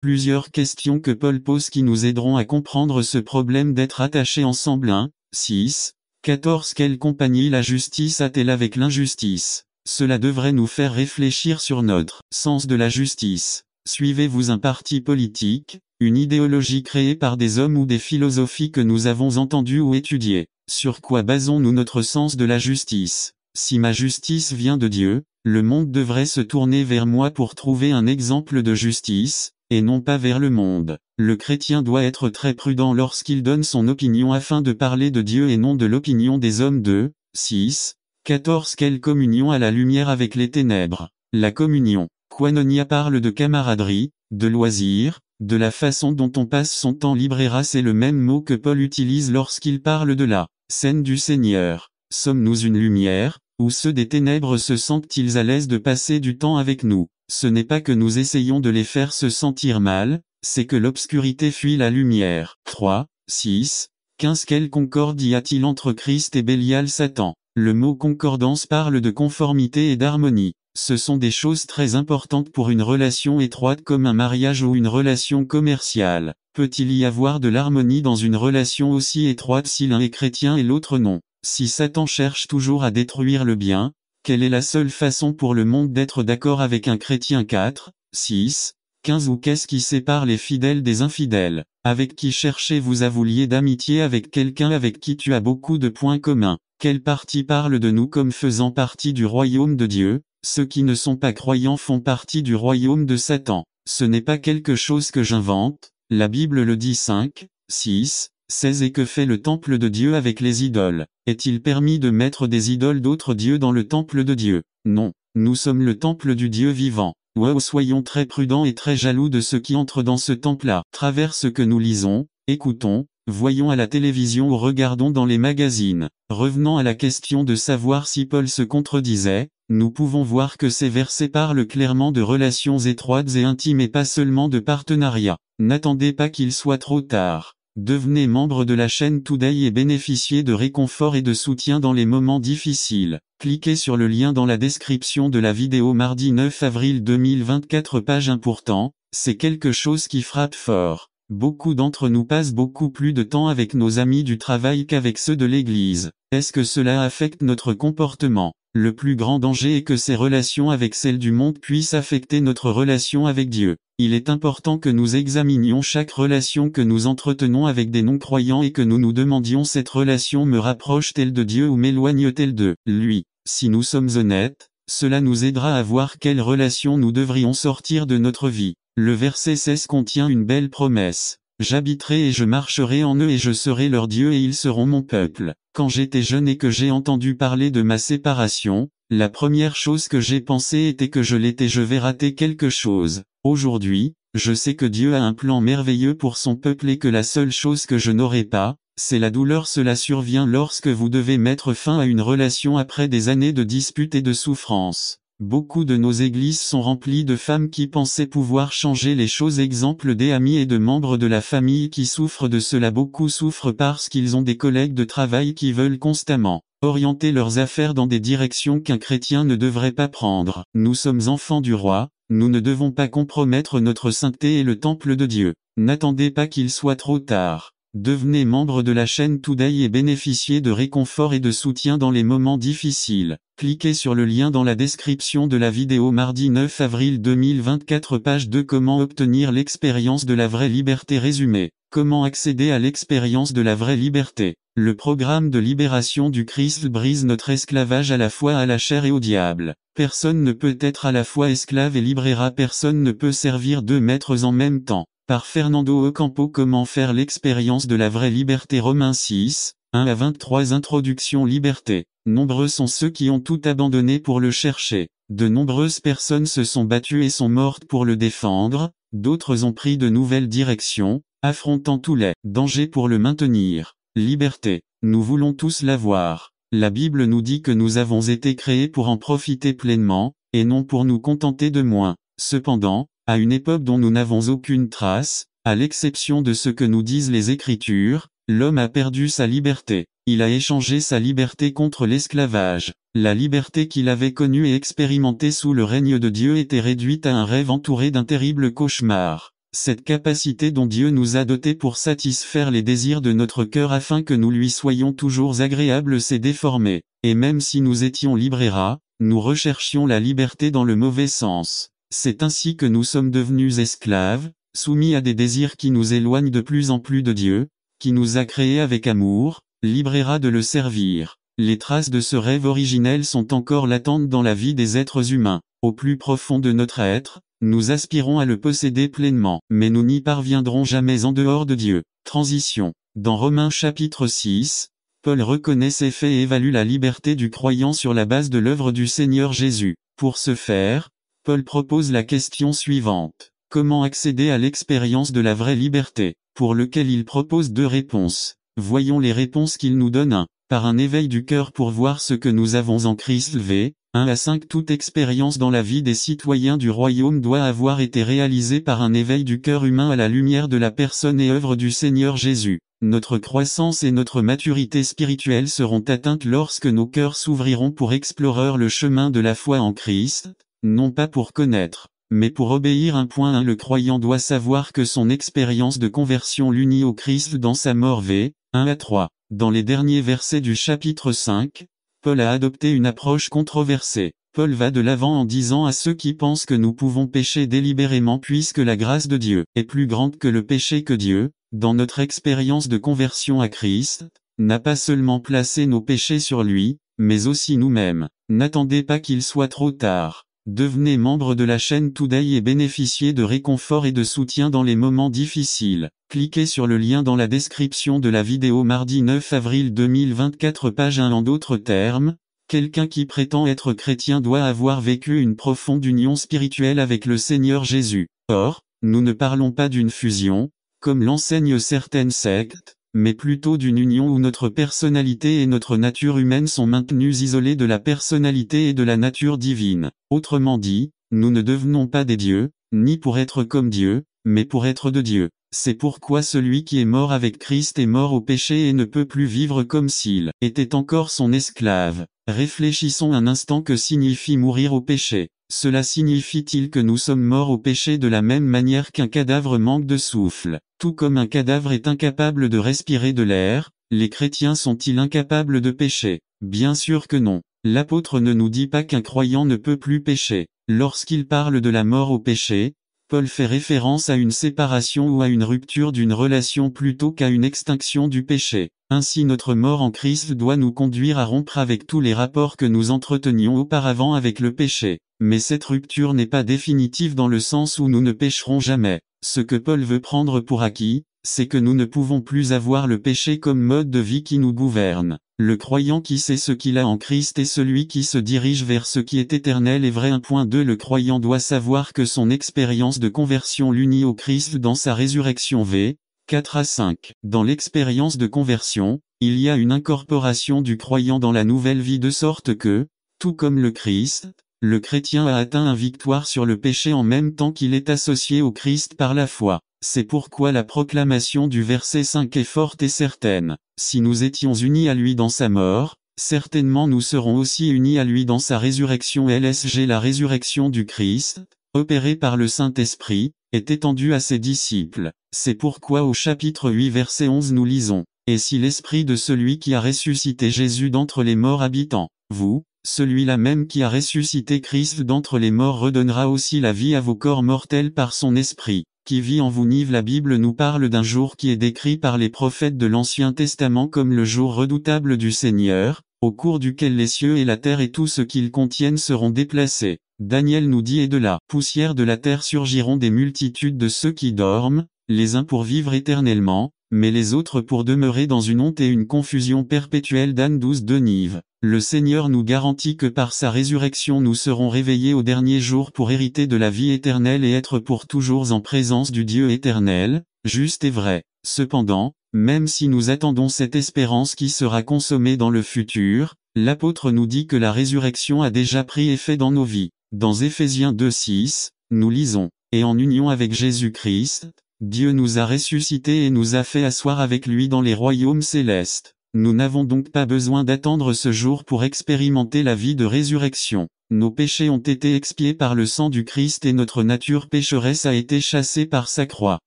Plusieurs questions que Paul pose qui nous aideront à comprendre ce problème d'être attachés ensemble. 1, 6, 14. Quelle compagnie la justice a-t-elle avec l'injustice? Cela devrait nous faire réfléchir sur notre sens de la justice. Suivez-vous un parti politique, une idéologie créée par des hommes ou des philosophies que nous avons entendues ou étudiées? Sur quoi basons-nous notre sens de la justice? Si ma justice vient de Dieu, le monde devrait se tourner vers moi pour trouver un exemple de justice, et non pas vers le monde. Le chrétien doit être très prudent lorsqu'il donne son opinion afin de parler de Dieu et non de l'opinion des hommes. 2, 6, 14. Quelle communion à la lumière avec les ténèbres? La communion. Koinonia parle de camaraderie, de loisir, de la façon dont on passe son temps libre. C'est le même mot que Paul utilise lorsqu'il parle de la scène du Seigneur. Sommes-nous une lumière, ou ceux des ténèbres se sentent-ils à l'aise de passer du temps avec nous? Ce n'est pas que nous essayons de les faire se sentir mal, c'est que l'obscurité fuit la lumière. 3, 6, 15. Quelle concorde y a-t-il entre Christ et Bélial Satan? Le mot concordance parle de conformité et d'harmonie. Ce sont des choses très importantes pour une relation étroite comme un mariage ou une relation commerciale. Peut-il y avoir de l'harmonie dans une relation aussi étroite si l'un est chrétien et l'autre non? Si Satan cherche toujours à détruire le bien, quelle est la seule façon pour le monde d'être d'accord avec un chrétien? 4, 6, 15. Ou qu'est-ce qui sépare les fidèles des infidèles? Avec qui cherchez-vous à vous lier d'amitié avec quelqu'un avec qui tu as beaucoup de points communs? Quelle partie parle de nous comme faisant partie du royaume de Dieu? Ceux qui ne sont pas croyants font partie du royaume de Satan. Ce n'est pas quelque chose que j'invente, la Bible le dit. 5, 6, 16. Et que fait le temple de Dieu avec les idoles? Est-il permis de mettre des idoles d'autres dieux dans le temple de Dieu? Non, nous sommes le temple du Dieu vivant. Wow, soyons très prudents et très jaloux de ceux qui entrent dans ce temple-là. Travers ce que nous lisons, écoutons, voyons à la télévision ou regardons dans les magazines. Revenons à la question de savoir si Paul se contredisait, nous pouvons voir que ces versets parlent clairement de relations étroites et intimes et pas seulement de partenariat. N'attendez pas qu'il soit trop tard. Devenez membre de la chaîne Today et bénéficiez de réconfort et de soutien dans les moments difficiles. Cliquez sur le lien dans la description de la vidéo mardi 9 avril 2024 page 1. Pourtant, c'est quelque chose qui frappe fort. Beaucoup d'entre nous passent beaucoup plus de temps avec nos amis du travail qu'avec ceux de l'église. Est-ce que cela affecte notre comportement? Le plus grand danger est que ces relations avec celles du monde puissent affecter notre relation avec Dieu. Il est important que nous examinions chaque relation que nous entretenons avec des non-croyants et que nous nous demandions: cette relation me rapproche-t-elle de Dieu ou m'éloigne-t-elle de lui? Si nous sommes honnêtes, cela nous aidera à voir quelle relation nous devrions sortir de notre vie. Le verset 16 contient une belle promesse. J'habiterai et je marcherai en eux et je serai leur Dieu et ils seront mon peuple. Quand j'étais jeune et que j'ai entendu parler de ma séparation, la première chose que j'ai pensé était que je vais rater quelque chose. Aujourd'hui, je sais que Dieu a un plan merveilleux pour son peuple et que la seule chose que je n'aurai pas, c'est la douleur. Cela survient lorsque vous devez mettre fin à une relation après des années de disputes et de souffrances. Beaucoup de nos églises sont remplies de femmes qui pensaient pouvoir changer les choses. Exemple des amis et de membres de la famille qui souffrent de cela. Beaucoup souffrent parce qu'ils ont des collègues de travail qui veulent constamment orienter leurs affaires dans des directions qu'un chrétien ne devrait pas prendre. Nous sommes enfants du roi, nous ne devons pas compromettre notre sainteté et le temple de Dieu. N'attendez pas qu'il soit trop tard. Devenez membre de la chaîne Today et bénéficiez de réconfort et de soutien dans les moments difficiles. Cliquez sur le lien dans la description de la vidéo mardi 9 avril 2024 page 2. Comment obtenir l'expérience de la vraie liberté résumé. Comment accéder à l'expérience de la vraie liberté? Le programme de libération du Christ brise notre esclavage à la fois à la chair et au diable. Personne ne peut être à la fois esclave et libre. Personne ne peut servir deux maîtres en même temps. Par Fernando Ocampo. Comment faire l'expérience de la vraie liberté? Romains 6, 1 à 23. Introduction. Liberté. Nombreux sont ceux qui ont tout abandonné pour le chercher. De nombreuses personnes se sont battues et sont mortes pour le défendre, d'autres ont pris de nouvelles directions, affrontant tous les dangers pour le maintenir. Liberté. Nous voulons tous l'avoir. La Bible nous dit que nous avons été créés pour en profiter pleinement, et non pour nous contenter de moins. Cependant, à une époque dont nous n'avons aucune trace, à l'exception de ce que nous disent les Écritures, l'homme a perdu sa liberté. Il a échangé sa liberté contre l'esclavage. La liberté qu'il avait connue et expérimentée sous le règne de Dieu était réduite à un rêve entouré d'un terrible cauchemar. cette capacité dont Dieu nous a dotés pour satisfaire les désirs de notre cœur afin que nous lui soyons toujours agréables s'est déformée, et même si nous étions libres et rats, nous recherchions la liberté dans le mauvais sens. C'est ainsi que nous sommes devenus esclaves, soumis à des désirs qui nous éloignent de plus en plus de Dieu, qui nous a créés avec amour, libres et rats de le servir. Les traces de ce rêve originel sont encore latentes dans la vie des êtres humains. Au plus profond de notre être, nous aspirons à le posséder pleinement, mais nous n'y parviendrons jamais en dehors de Dieu. Transition. Dans Romains chapitre 6, Paul reconnaît ces faits et évalue la liberté du croyant sur la base de l'œuvre du Seigneur Jésus. Pour ce faire, Paul propose la question suivante. Comment accéder à l'expérience de la vraie liberté, pour lequel il propose 2 réponses. Voyons les réponses qu'il nous donne. 1. Par un éveil du cœur pour voir ce que nous avons en Christ. V. 1 à 5. Toute expérience dans la vie des citoyens du royaume doit avoir été réalisée par un éveil du cœur humain à la lumière de la personne et œuvre du Seigneur Jésus. Notre croissance et notre maturité spirituelle seront atteintes lorsque nos cœurs s'ouvriront pour explorer le chemin de la foi en Christ, non pas pour connaître, mais pour obéir. 1.1 Le croyant doit savoir que son expérience de conversion l'unit au Christ dans sa mort. V. 1 à 3. Dans les derniers versets du chapitre 5, Paul a adopté une approche controversée. Paul va de l'avant en disant à ceux qui pensent que nous pouvons pécher délibérément puisque la grâce de Dieu est plus grande que le péché que Dieu, dans notre expérience de conversion à Christ, n'a pas seulement placé nos péchés sur lui, mais aussi nous-mêmes. N'attendez pas qu'il soit trop tard. Devenez membre de la chaîne Today et bénéficiez de réconfort et de soutien dans les moments difficiles. Cliquez sur le lien dans la description de la vidéo mardi 9 avril 2024 page 1. En d'autres termes, quelqu'un qui prétend être chrétien doit avoir vécu une profonde union spirituelle avec le Seigneur Jésus. Or, nous ne parlons pas d'une fusion, comme l'enseignent certaines sectes, mais plutôt d'une union où notre personnalité et notre nature humaine sont maintenues isolées de la personnalité et de la nature divine. Autrement dit, nous ne devenons pas des dieux, ni pour être comme Dieu, mais pour être de Dieu. C'est pourquoi celui qui est mort avec Christ est mort au péché et ne peut plus vivre comme s'il était encore son esclave. Réfléchissons un instant, que signifie mourir au péché. Cela signifie-t-il que nous sommes morts au péché de la même manière qu'un cadavre manque de souffle? Tout comme un cadavre est incapable de respirer de l'air, les chrétiens sont-ils incapables de pécher? Bien sûr que non. L'apôtre ne nous dit pas qu'un croyant ne peut plus pécher. Lorsqu'il parle de la mort au péché, Paul fait référence à une séparation ou à une rupture d'une relation plutôt qu'à une extinction du péché. Ainsi notre mort en Christ doit nous conduire à rompre avec tous les rapports que nous entretenions auparavant avec le péché. Mais cette rupture n'est pas définitive dans le sens où nous ne pécherons jamais. Ce que Paul veut prendre pour acquis, c'est que nous ne pouvons plus avoir le péché comme mode de vie qui nous gouverne. Le croyant qui sait ce qu'il a en Christ est celui qui se dirige vers ce qui est éternel et vrai. 1.2 Le croyant doit savoir que son expérience de conversion l'unit au Christ dans sa résurrection. V. 4 à 5. Dans l'expérience de conversion, il y a une incorporation du croyant dans la nouvelle vie de sorte que, tout comme le Christ, le chrétien a atteint une victoire sur le péché en même temps qu'il est associé au Christ par la foi. C'est pourquoi la proclamation du verset 5 est forte et certaine. Si nous étions unis à lui dans sa mort, certainement nous serons aussi unis à lui dans sa résurrection. LSG La résurrection du Christ, opérée par le Saint-Esprit, est étendue à ses disciples. C'est pourquoi au chapitre 8 verset 11 nous lisons « Et si l'Esprit de celui qui a ressuscité Jésus d'entre les morts habite en vous, celui-là même qui a ressuscité Christ d'entre les morts redonnera aussi la vie à vos corps mortels par son Esprit, qui vit en vous. » La Bible nous parle d'un jour qui est décrit par les prophètes de l'Ancien Testament comme le jour redoutable du Seigneur, au cours duquel les cieux et la terre et tout ce qu'ils contiennent seront déplacés. Daniel nous dit « Et de la poussière de la terre surgiront des multitudes de ceux qui dorment, les uns pour vivre éternellement, mais les autres pour demeurer dans une honte et une confusion perpétuelle. » Dan 12 de Nive. Le Seigneur nous garantit que par sa résurrection nous serons réveillés au dernier jour pour hériter de la vie éternelle et être pour toujours en présence du Dieu éternel, juste et vrai. Cependant, même si nous attendons cette espérance qui sera consommée dans le futur, l'apôtre nous dit que la résurrection a déjà pris effet dans nos vies. Dans Éphésiens 2:6, nous lisons « Et en union avec Jésus-Christ, Dieu nous a ressuscités et nous a fait asseoir avec lui dans les royaumes célestes. » Nous n'avons donc pas besoin d'attendre ce jour pour expérimenter la vie de résurrection. Nos péchés ont été expiés par le sang du Christ et notre nature pécheresse a été chassée par sa croix.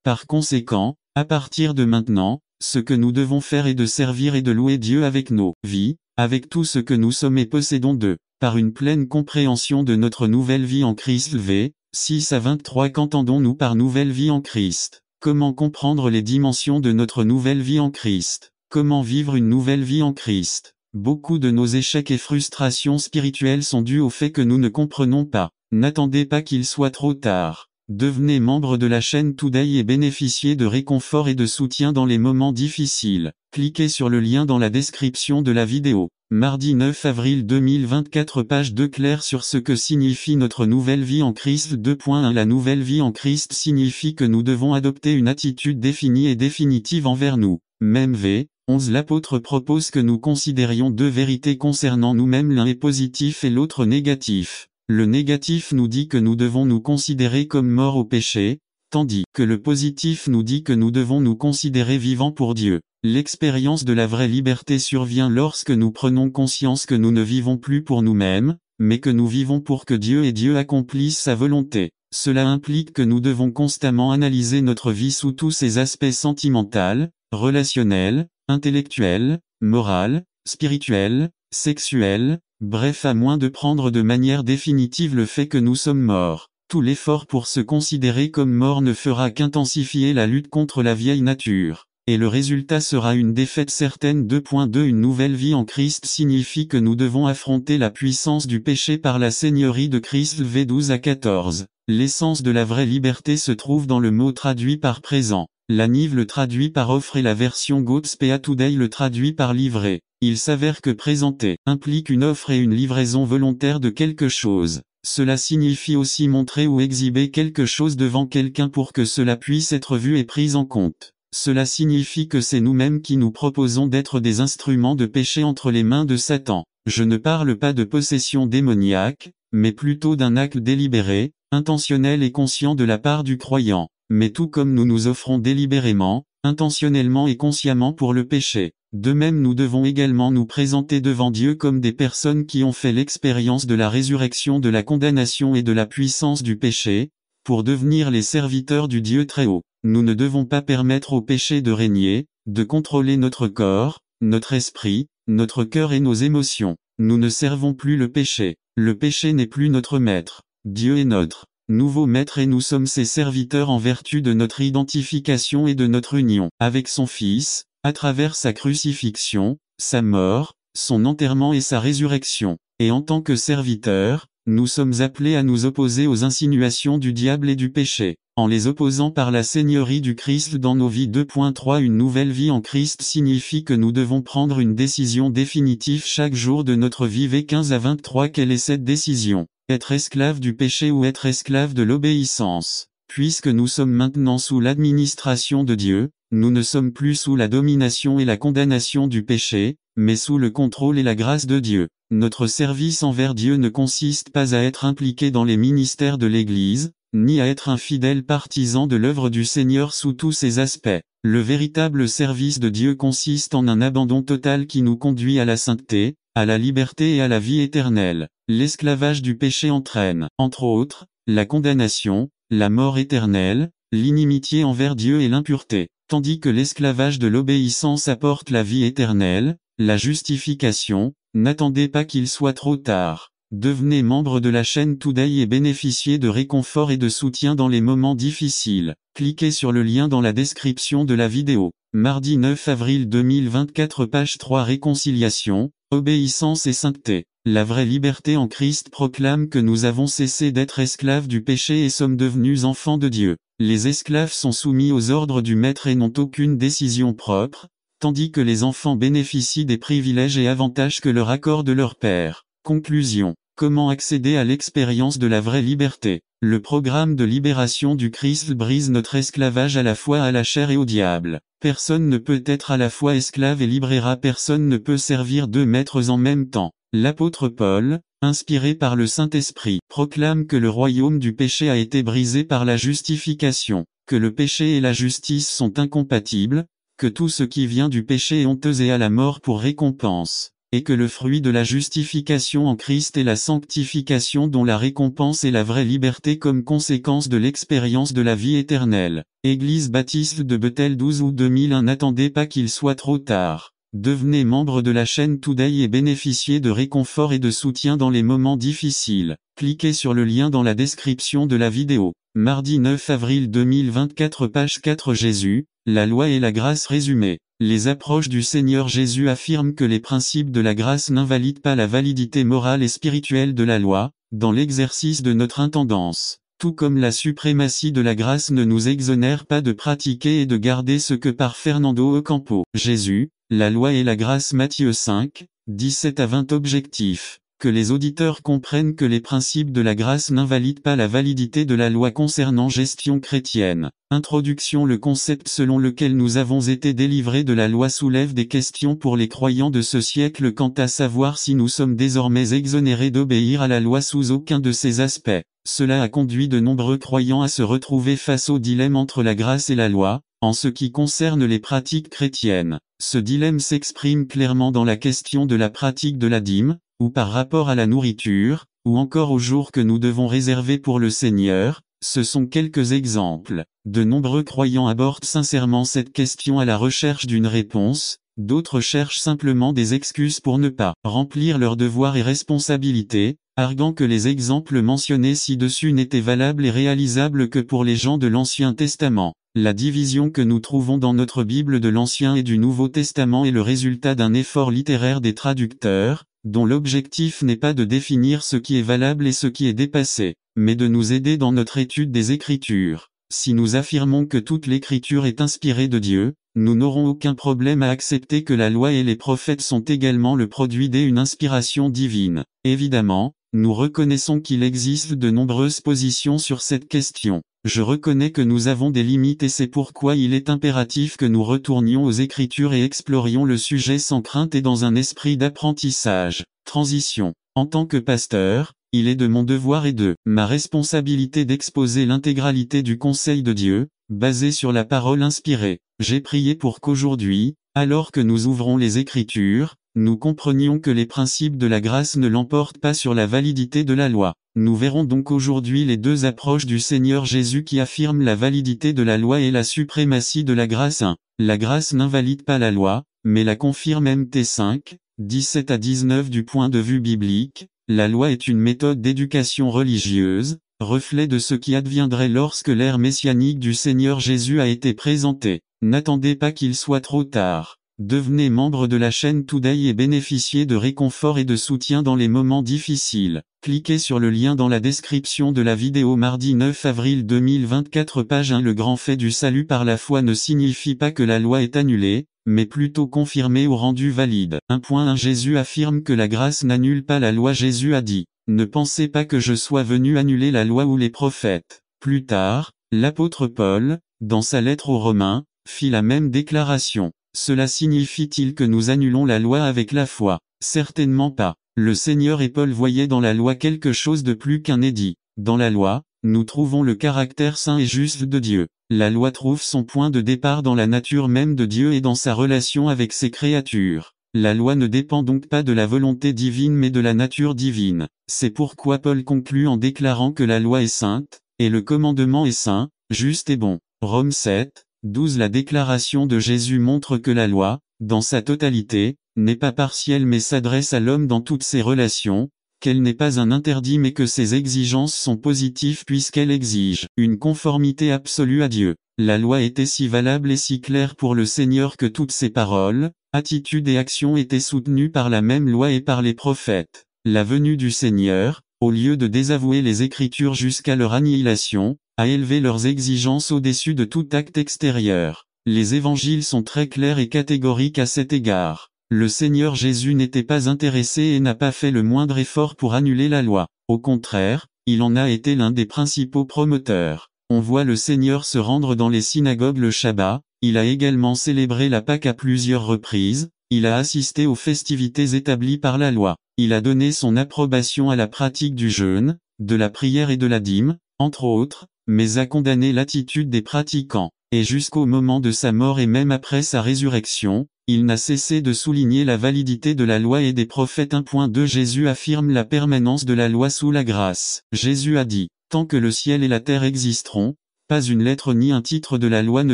Par conséquent, à partir de maintenant, ce que nous devons faire est de servir et de louer Dieu avec nos vies, avec tout ce que nous sommes et possédons par une pleine compréhension de notre nouvelle vie en Christ. V. 6 à 23. Qu'entendons-nous par nouvelle vie en Christ? Comment comprendre les dimensions de notre nouvelle vie en Christ? Comment vivre une nouvelle vie en Christ? Beaucoup de nos échecs et frustrations spirituelles sont dus au fait que nous ne comprenons pas. N'attendez pas qu'il soit trop tard. Devenez membre de la chaîne Today et bénéficiez de réconfort et de soutien dans les moments difficiles. Cliquez sur le lien dans la description de la vidéo. Mardi 9 avril 2024, page 2 claire sur ce que signifie notre nouvelle vie en Christ. 2.1 La nouvelle vie en Christ signifie que nous devons adopter une attitude définie et définitive envers nous. Même v. 11 L'apôtre propose que nous considérions deux vérités concernant nous-mêmes, l'un est positif et l'autre négatif. Le négatif nous dit que nous devons nous considérer comme morts au péché, tandis que le positif nous dit que nous devons nous considérer vivants pour Dieu. L'expérience de la vraie liberté survient lorsque nous prenons conscience que nous ne vivons plus pour nous-mêmes, mais que nous vivons pour que Dieu et Dieu accomplissent sa volonté. Cela implique que nous devons constamment analyser notre vie sous tous ses aspects sentimental, relationnel, intellectuel, moral, spirituel, sexuel, bref, à moins de prendre de manière définitive le fait que nous sommes morts. Tout l'effort pour se considérer comme mort ne fera qu'intensifier la lutte contre la vieille nature. Et le résultat sera une défaite certaine. 2.2 Une nouvelle vie en Christ signifie que nous devons affronter la puissance du péché par la seigneurie de Christ. V. 12 à 14. L'essence de la vraie liberté se trouve dans le mot traduit par présent. La Nive le traduit par offre et la version Gospel Today le traduit par livrer. Il s'avère que présenter implique une offre et une livraison volontaire de quelque chose. Cela signifie aussi montrer ou exhiber quelque chose devant quelqu'un pour que cela puisse être vu et pris en compte. Cela signifie que c'est nous-mêmes qui nous proposons d'être des instruments de péché entre les mains de Satan. Je ne parle pas de possession démoniaque, mais plutôt d'un acte délibéré, intentionnel et conscient de la part du croyant. Mais tout comme nous nous offrons délibérément, intentionnellement et consciemment pour le péché, de même nous devons également nous présenter devant Dieu comme des personnes qui ont fait l'expérience de la résurrection, de la condamnation et de la puissance du péché, pour devenir les serviteurs du Dieu très haut. Nous ne devons pas permettre au péché de régner, de contrôler notre corps, notre esprit, notre cœur et nos émotions. Nous ne servons plus le péché. Le péché n'est plus notre maître. Dieu est notre nouveau maître et nous sommes ses serviteurs en vertu de notre identification et de notre union avec son Fils, à travers sa crucifixion, sa mort, son enterrement et sa résurrection. Et en tant que serviteurs, nous sommes appelés à nous opposer aux insinuations du diable et du péché, en les opposant par la seigneurie du Christ dans nos vies. 2.3 Une nouvelle vie en Christ signifie que nous devons prendre une décision définitive chaque jour de notre vie. V. 15 à 23 Quelle est cette décision? Être esclave du péché ou être esclave de l'obéissance? Puisque nous sommes maintenant sous l'administration de Dieu, nous ne sommes plus sous la domination et la condamnation du péché, mais sous le contrôle et la grâce de Dieu. Notre service envers Dieu ne consiste pas à être impliqué dans les ministères de l'Église, ni à être un fidèle partisan de l'œuvre du Seigneur sous tous ses aspects. Le véritable service de Dieu consiste en un abandon total qui nous conduit à la sainteté, à la liberté et à la vie éternelle. L'esclavage du péché entraîne, entre autres, la condamnation, la mort éternelle, l'inimitié envers Dieu et l'impureté, tandis que l'esclavage de l'obéissance apporte la vie éternelle, la justification. N'attendez pas qu'il soit trop tard. Devenez membre de la chaîne Today et bénéficiez de réconfort et de soutien dans les moments difficiles. Cliquez sur le lien dans la description de la vidéo. Mardi 9 avril 2024, page 3 Réconciliation, obéissance et sainteté. La vraie liberté en Christ proclame que nous avons cessé d'être esclaves du péché et sommes devenus enfants de Dieu. Les esclaves sont soumis aux ordres du maître et n'ont aucune décision propre, tandis que les enfants bénéficient des privilèges et avantages que leur accorde leur père. Conclusion. Comment accéder à l'expérience de la vraie liberté? Le programme de libération du Christ brise notre esclavage à la fois à la chair et au diable. Personne ne peut être à la fois esclave et libraire, personne ne peut servir deux maîtres en même temps. L'apôtre Paul, inspiré par le Saint-Esprit, proclame que le royaume du péché a été brisé par la justification, que le péché et la justice sont incompatibles, que tout ce qui vient du péché est honteux et à la mort pour récompense. et que le fruit de la justification en Christ est la sanctification dont la récompense est la vraie liberté comme conséquence de l'expérience de la vie éternelle. Église baptiste de Bethel 12 août 2001. N'attendez pas qu'il soit trop tard. Devenez membre de la chaîne Today et bénéficiez de réconfort et de soutien dans les moments difficiles. Cliquez sur le lien dans la description de la vidéo. Mardi 9 avril 2024 page 4 Jésus, la loi et la grâce résumée. Les approches du Seigneur Jésus affirment que les principes de la grâce n'invalident pas la validité morale et spirituelle de la loi, dans l'exercice de notre intendance. Tout comme la suprématie de la grâce ne nous exonère pas de pratiquer et de garder ce que par Fernando Ocampo. Jésus, la loi et la grâce Matthieu 5, 17 à 20 Objectif. Que les auditeurs comprennent que les principes de la grâce n'invalident pas la validité de la loi concernant gestion chrétienne. Introduction. Le concept selon lequel nous avons été délivrés de la loi soulève des questions pour les croyants de ce siècle quant à savoir si nous sommes désormais exonérés d'obéir à la loi sous aucun de ses aspects. Cela a conduit de nombreux croyants à se retrouver face au dilemme entre la grâce et la loi, en ce qui concerne les pratiques chrétiennes. Ce dilemme s'exprime clairement dans la question de la pratique de la dîme, ou par rapport à la nourriture, ou encore aux jours que nous devons réserver pour le Seigneur. Ce sont quelques exemples. De nombreux croyants abordent sincèrement cette question à la recherche d'une réponse, d'autres cherchent simplement des excuses pour ne pas remplir leurs devoirs et responsabilités, arguant que les exemples mentionnés ci-dessus n'étaient valables et réalisables que pour les gens de l'Ancien Testament. La division que nous trouvons dans notre Bible de l'Ancien et du Nouveau Testament est le résultat d'un effort littéraire des traducteurs, dont l'objectif n'est pas de définir ce qui est valable et ce qui est dépassé, mais de nous aider dans notre étude des Écritures. Si nous affirmons que toute l'Écriture est inspirée de Dieu, nous n'aurons aucun problème à accepter que la loi et les prophètes sont également le produit d'une inspiration divine. Évidemment, nous reconnaissons qu'il existe de nombreuses positions sur cette question. Je reconnais que nous avons des limites et c'est pourquoi il est impératif que nous retournions aux Écritures et explorions le sujet sans crainte et dans un esprit d'apprentissage. Transition. En tant que pasteur, il est de mon devoir et de ma responsabilité d'exposer l'intégralité du conseil de Dieu, basé sur la parole inspirée. J'ai prié pour qu'aujourd'hui, alors que nous ouvrons les Écritures, nous comprenions que les principes de la grâce ne l'emportent pas sur la validité de la loi. Nous verrons donc aujourd'hui les deux approches du Seigneur Jésus qui affirment la validité de la loi et la suprématie de la grâce. 1. La grâce n'invalide pas la loi, mais la confirme. Mt 5, 17 à 19 Du point de vue biblique, la loi est une méthode d'éducation religieuse, reflet de ce qui adviendrait lorsque l'ère messianique du Seigneur Jésus a été présentée. N'attendez pas qu'il soit trop tard. Devenez membre de la chaîne Today et bénéficiez de réconfort et de soutien dans les moments difficiles. Cliquez sur le lien dans la description de la vidéo. Mardi 9 avril 2024 page 1. Le grand fait du salut par la foi ne signifie pas que la loi est annulée, mais plutôt confirmée ou rendue valide. 1.1 Jésus affirme que la grâce n'annule pas la loi. Jésus a dit, « Ne pensez pas que je sois venu annuler la loi ou les prophètes ». Plus tard, l'apôtre Paul, dans sa lettre aux Romains, fit la même déclaration. Cela signifie-t-il que nous annulons la loi avec la foi? Certainement pas. Le Seigneur et Paul voyaient dans la loi quelque chose de plus qu'un édit. Dans la loi, nous trouvons le caractère saint et juste de Dieu. La loi trouve son point de départ dans la nature même de Dieu et dans sa relation avec ses créatures. La loi ne dépend donc pas de la volonté divine mais de la nature divine. C'est pourquoi Paul conclut en déclarant que la loi est sainte, et le commandement est saint, juste et bon. Romains 7, 12 La déclaration de Jésus montre que la loi, dans sa totalité, n'est pas partielle mais s'adresse à l'homme dans toutes ses relations, qu'elle n'est pas un interdit mais que ses exigences sont positives puisqu'elle exige une conformité absolue à Dieu. La loi était si valable et si claire pour le Seigneur que toutes ses paroles, attitudes et actions étaient soutenues par la même loi et par les prophètes. La venue du Seigneur, au lieu de désavouer les Écritures jusqu'à leur annihilation, a élevé leurs exigences au-dessus de tout acte extérieur. Les évangiles sont très clairs et catégoriques à cet égard. Le Seigneur Jésus n'était pas intéressé et n'a pas fait le moindre effort pour annuler la loi. Au contraire, il en a été l'un des principaux promoteurs. On voit le Seigneur se rendre dans les synagogues le Shabbat, il a également célébré la Pâque à plusieurs reprises, il a assisté aux festivités établies par la loi. Il a donné son approbation à la pratique du jeûne, de la prière et de la dîme, entre autres, mais a condamné l'attitude des pratiquants. Et jusqu'au moment de sa mort et même après sa résurrection, il n'a cessé de souligner la validité de la loi et des prophètes. 1.2 Jésus affirme la permanence de la loi sous la grâce. Jésus a dit, « Tant que le ciel et la terre existeront, pas une lettre ni un titre de la loi ne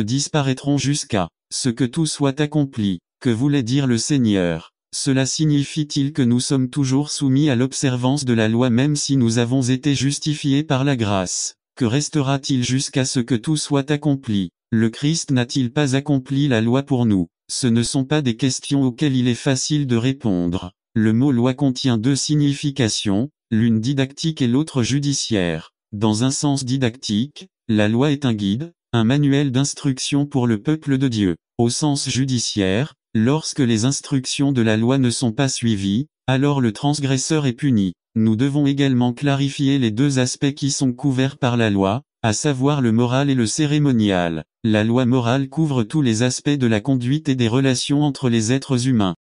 disparaîtront jusqu'à ce que tout soit accompli. » Que voulait dire le Seigneur? Cela signifie-t-il que nous sommes toujours soumis à l'observance de la loi même si nous avons été justifiés par la grâce? Que restera-t-il jusqu'à ce que tout soit accompli? Le Christ n'a-t-il pas accompli la loi pour nous? Ce ne sont pas des questions auxquelles il est facile de répondre. Le mot loi contient deux significations, l'une didactique et l'autre judiciaire. Dans un sens didactique, la loi est un guide, un manuel d'instruction pour le peuple de Dieu. Au sens judiciaire, lorsque les instructions de la loi ne sont pas suivies, alors le transgresseur est puni. Nous devons également clarifier les deux aspects qui sont couverts par la loi, à savoir le moral et le cérémonial. La loi morale couvre tous les aspects de la conduite et des relations entre les êtres humains.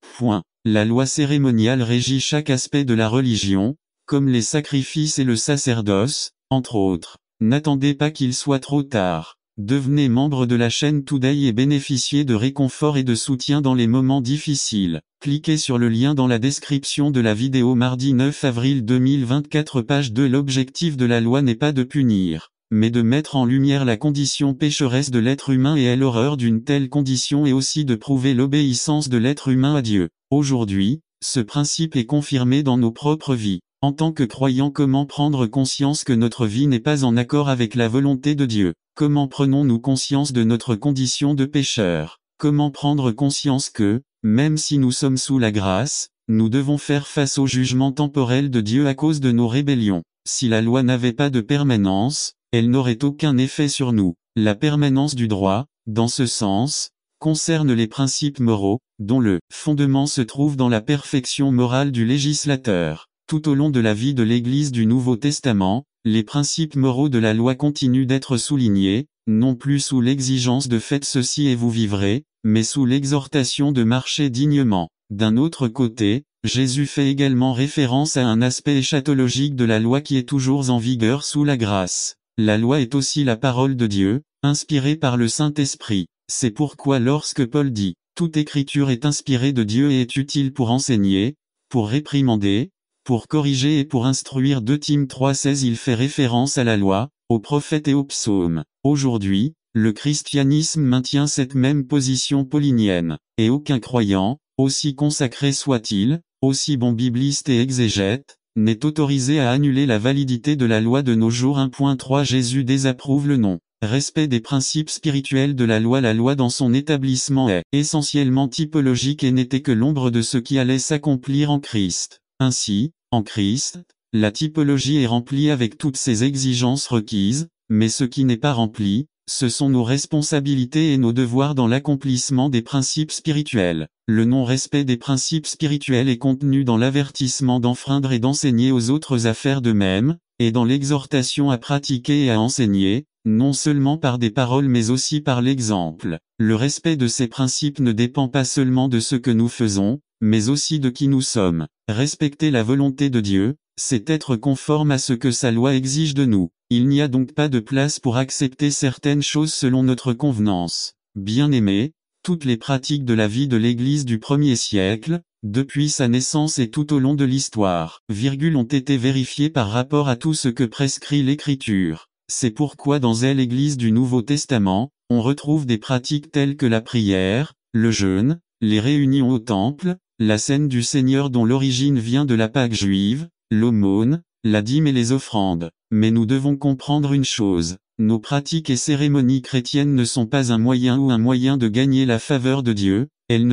La loi cérémoniale régit chaque aspect de la religion, comme les sacrifices et le sacerdoce, entre autres. N'attendez pas qu'il soit trop tard. Devenez membre de la chaîne Today et bénéficiez de réconfort et de soutien dans les moments difficiles. Cliquez sur le lien dans la description de la vidéo. Mardi 9 avril 2024 page 2. L'objectif de la loi n'est pas de punir, mais de mettre en lumière la condition pécheresse de l'être humain et l'horreur d'une telle condition et aussi de prouver l'obéissance de l'être humain à Dieu. Aujourd'hui, ce principe est confirmé dans nos propres vies. En tant que croyants, comment prendre conscience que notre vie n'est pas en accord avec la volonté de Dieu? Comment prenons-nous conscience de notre condition de pécheur? Comment prendre conscience que, même si nous sommes sous la grâce, nous devons faire face au jugement temporel de Dieu à cause de nos rébellions? Si la loi n'avait pas de permanence, elle n'aurait aucun effet sur nous. La permanence du droit, dans ce sens, concerne les principes moraux, dont le fondement se trouve dans la perfection morale du législateur. Tout au long de la vie de l'Église du Nouveau Testament, les principes moraux de la loi continuent d'être soulignés, non plus sous l'exigence de faites ceci et vous vivrez, mais sous l'exhortation de marcher dignement. D'un autre côté, Jésus fait également référence à un aspect eschatologique de la loi qui est toujours en vigueur sous la grâce. La loi est aussi la parole de Dieu, inspirée par le Saint-Esprit. C'est pourquoi lorsque Paul dit « Toute écriture est inspirée de Dieu et est utile pour enseigner, pour réprimander, pour corriger et pour instruire » 2 Tim 3,16 il fait référence à la loi, aux prophètes et aux psaumes. Aujourd'hui, le christianisme maintient cette même position paulinienne, et aucun croyant, aussi consacré soit-il, aussi bon bibliste et exégète, n'est autorisé à annuler la validité de la loi de nos jours. 1.3 Jésus désapprouve le non-respect des principes spirituels de la loi. La loi dans son établissement est essentiellement typologique et n'était que l'ombre de ce qui allait s'accomplir en Christ. Ainsi, en Christ, la typologie est remplie avec toutes ses exigences requises, mais ce qui n'est pas rempli, ce sont nos responsabilités et nos devoirs dans l'accomplissement des principes spirituels. Le non-respect des principes spirituels est contenu dans l'avertissement d'enfreindre et d'enseigner aux autres à faire de même, et dans l'exhortation à pratiquer et à enseigner, non seulement par des paroles mais aussi par l'exemple. Le respect de ces principes ne dépend pas seulement de ce que nous faisons, mais aussi de qui nous sommes. Respecter la volonté de Dieu, c'est être conforme à ce que sa loi exige de nous. Il n'y a donc pas de place pour accepter certaines choses selon notre convenance. Bien-aimés, toutes les pratiques de la vie de l'Église du 1er siècle, depuis sa naissance et tout au long de l'histoire, ont été vérifiées par rapport à tout ce que prescrit l'Écriture. C'est pourquoi dans l'Église du Nouveau Testament, on retrouve des pratiques telles que la prière, le jeûne, les réunions au temple, la scène du Seigneur dont l'origine vient de la Pâque juive, l'aumône, la dîme et les offrandes. Mais nous devons comprendre une chose, nos pratiques et cérémonies chrétiennes ne sont pas un moyen de gagner la faveur de Dieu, elles ne